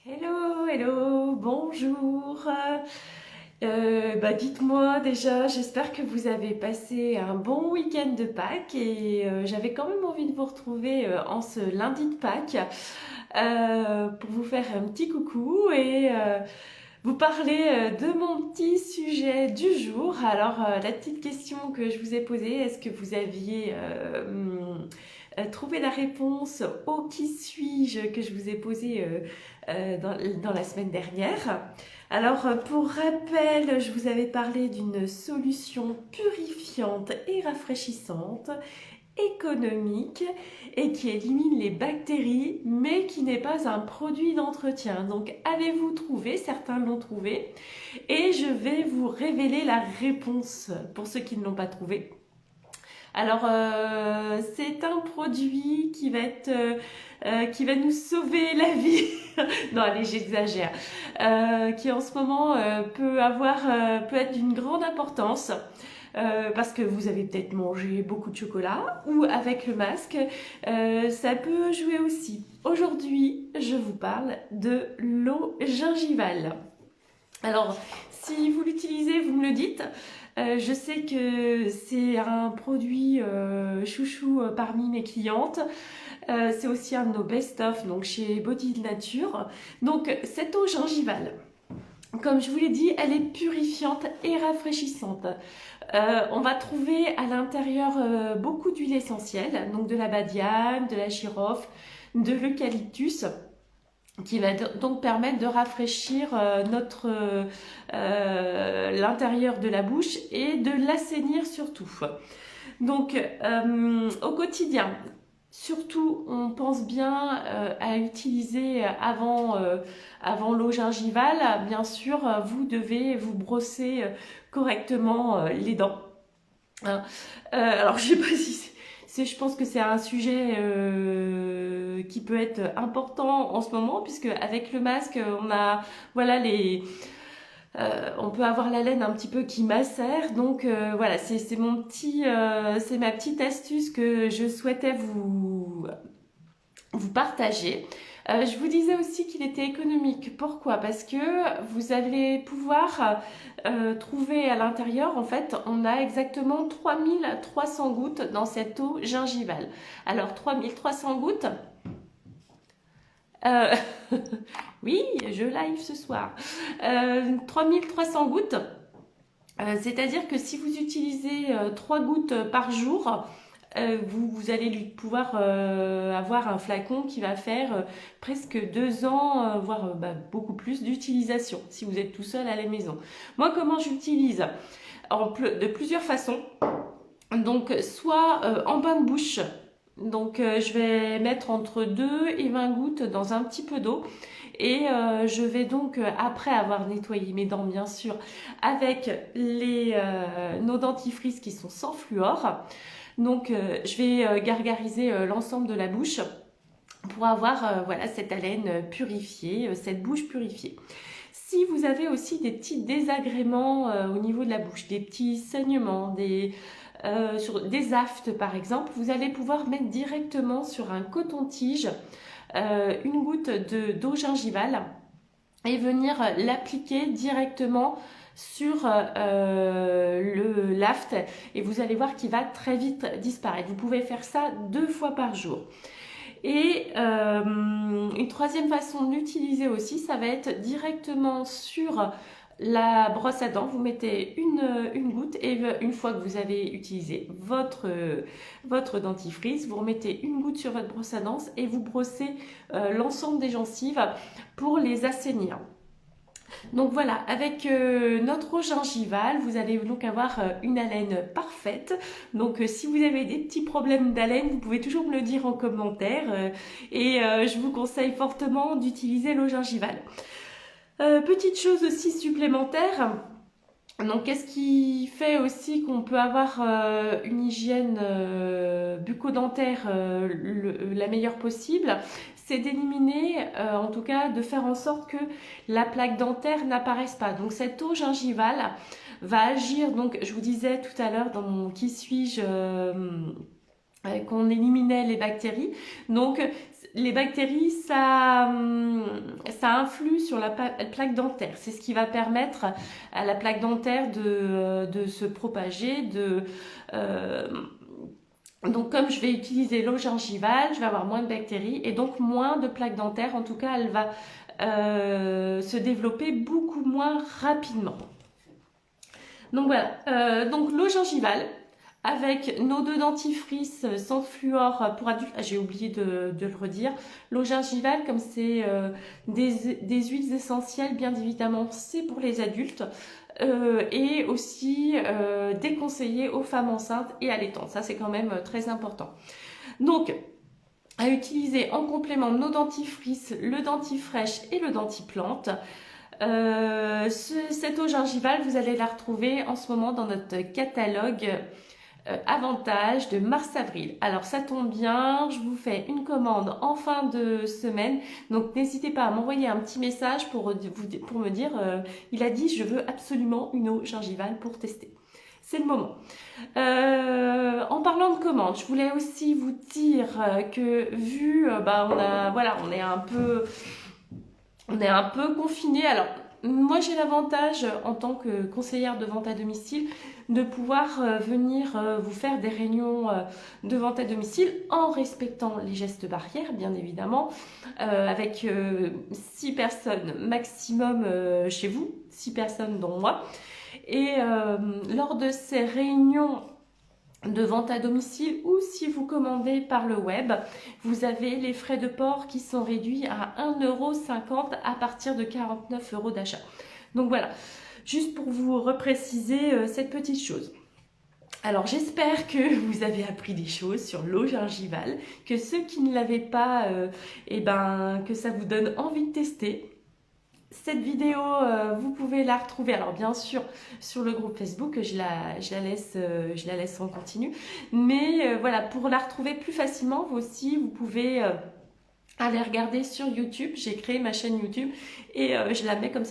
Hello, hello, bonjour. Dites-moi déjà, j'espère que vous avez passé un bon week-end de Pâques et j'avais quand même envie de vous retrouver en ce lundi de Pâques pour vous faire un petit coucou et vous parler de mon petit sujet du jour. Alors, la petite question que je vous ai posée, est-ce que vous aviez trouvé la réponse au qui suis-je que je vous ai posé dans la semaine dernière? Alors, pour rappel, je vous avais parlé d'une solution purifiante et rafraîchissante économique et qui élimine les bactéries, mais qui n'est pas un produit d'entretien. Donc, avez-vous trouvé? Certains l'ont trouvé. Et je vais vous révéler la réponse pour ceux qui ne l'ont pas trouvé. Alors, c'est un produit qui va nous sauver la vie. Non, allez, j'exagère. Qui en ce moment peut être d'une grande importance. Parce que vous avez peut-être mangé beaucoup de chocolat ou avec le masque, ça peut jouer aussi. Aujourd'hui, je vous parle de l'eau gingivale. Alors, si vous l'utilisez, vous me le dites. Je sais que c'est un produit chouchou parmi mes clientes. C'est aussi un de nos best-of, donc chez Body Nature. Donc, cette eau gingivale, comme je vous l'ai dit, elle est purifiante et rafraîchissante. On va trouver à l'intérieur beaucoup d'huiles essentielles, donc de la badiane, de la girofle, de l'eucalyptus, qui va donc permettre de rafraîchir l'intérieur de la bouche et de l'assainir surtout. Donc au quotidien, surtout on pense bien à utiliser avant l'eau gingivale, bien sûr vous devez vous brosser correctement les dents. Hein. Alors je sais pas si je pense que c'est un sujet qui peut être important en ce moment, puisque avec le masque, on a voilà on peut avoir la laine un petit peu qui macère. Donc voilà, c'est ma petite astuce que je souhaitais vous partager. Je vous disais aussi qu'il était économique. Pourquoi? Parce que vous allez pouvoir trouver à l'intérieur, en fait, on a exactement 3300 gouttes dans cette eau gingivale. Alors 3300 gouttes, euh, oui, je live ce soir. 3300 gouttes, c'est-à-dire que si vous utilisez 3 gouttes par jour, vous allez pouvoir avoir un flacon qui va faire presque 2 ans, voire beaucoup plus d'utilisation si vous êtes tout seul à la maison. Moi, comment j'utilise? De plusieurs façons. Donc, soit en bain de bouche. Donc, je vais mettre entre 2 et 20 gouttes dans un petit peu d'eau. Et je vais donc, après avoir nettoyé mes dents, bien sûr, avec nos dentifrices qui sont sans fluor. Donc, je vais gargariser l'ensemble de la bouche pour avoir voilà, cette haleine purifiée, cette bouche purifiée. Si vous avez aussi des petits désagréments au niveau de la bouche, des petits saignements, sur des aftes par exemple, vous allez pouvoir mettre directement sur un coton-tige une goutte d'eau gingivale et venir l'appliquer directement sur le l'aft et vous allez voir qu'il va très vite disparaître. Vous pouvez faire ça 2 fois par jour. Et une troisième façon d'utiliser aussi, ça va être directement sur la brosse à dents. Vous mettez une goutte et une fois que vous avez utilisé votre dentifrice, vous remettez une goutte sur votre brosse à dents et vous brossez l'ensemble des gencives pour les assainir. Donc voilà, avec notre eau gingivale, vous allez donc avoir une haleine parfaite. Donc si vous avez des petits problèmes d'haleine, vous pouvez toujours me le dire en commentaire. Et je vous conseille fortement d'utiliser l'eau gingivale. Petite chose aussi supplémentaire. Donc, qu'est-ce qui fait aussi qu'on peut avoir une hygiène bucco-dentaire la meilleure possible? C'est d'éliminer, en tout cas, de faire en sorte que la plaque dentaire n'apparaisse pas. Donc, cette eau gingivale va agir, donc, je vous disais tout à l'heure dans mon qui suis-je qu'on éliminait les bactéries. Donc, les bactéries, ça influe sur la plaque dentaire. C'est ce qui va permettre à la plaque dentaire de se propager. Donc, comme je vais utiliser l'eau gingivale, je vais avoir moins de bactéries et donc moins de plaque dentaire. En tout cas, elle va se développer beaucoup moins rapidement. Donc voilà, donc l'eau gingivale avec nos 2 dentifrices sans fluor pour adultes. Ah, j'ai oublié de le redire. L'eau gingivale, comme c'est des huiles essentielles, bien évidemment, c'est pour les adultes. Et aussi déconseillé aux femmes enceintes et allaitantes. Ça, c'est quand même très important. Donc, à utiliser en complément nos dentifrices, le dentifrice et le dentiflante. Cette eau gingivale, vous allez la retrouver en ce moment dans notre catalogue Avantage de mars-avril. Alors ça tombe bien, je vous fais une commande en fin de semaine, donc n'hésitez pas à m'envoyer un petit message pour me dire il a dit je veux absolument une eau gingivale pour tester. C'est le moment. En parlant de commande, je voulais aussi vous dire que vu on est un peu confiné. Alors moi j'ai l'avantage en tant que conseillère de vente à domicile de pouvoir venir vous faire des réunions de vente à domicile en respectant les gestes barrières, bien évidemment, avec 6 personnes maximum chez vous, 6 personnes dont moi. Et lors de ces réunions de vente à domicile ou si vous commandez par le web, vous avez les frais de port qui sont réduits à 1,50 € à partir de 49 € d'achat. Donc voilà, juste pour vous repréciser cette petite chose. Alors j'espère que vous avez appris des choses sur l'eau gingivale, que ceux qui ne l'avaient pas, que ça vous donne envie de tester. Cette vidéo, vous pouvez la retrouver, alors bien sûr, sur le groupe Facebook, je la laisse en continu. Mais voilà, pour la retrouver plus facilement, vous aussi, vous pouvez aller regarder sur YouTube. J'ai créé ma chaîne YouTube et je la mets comme ça.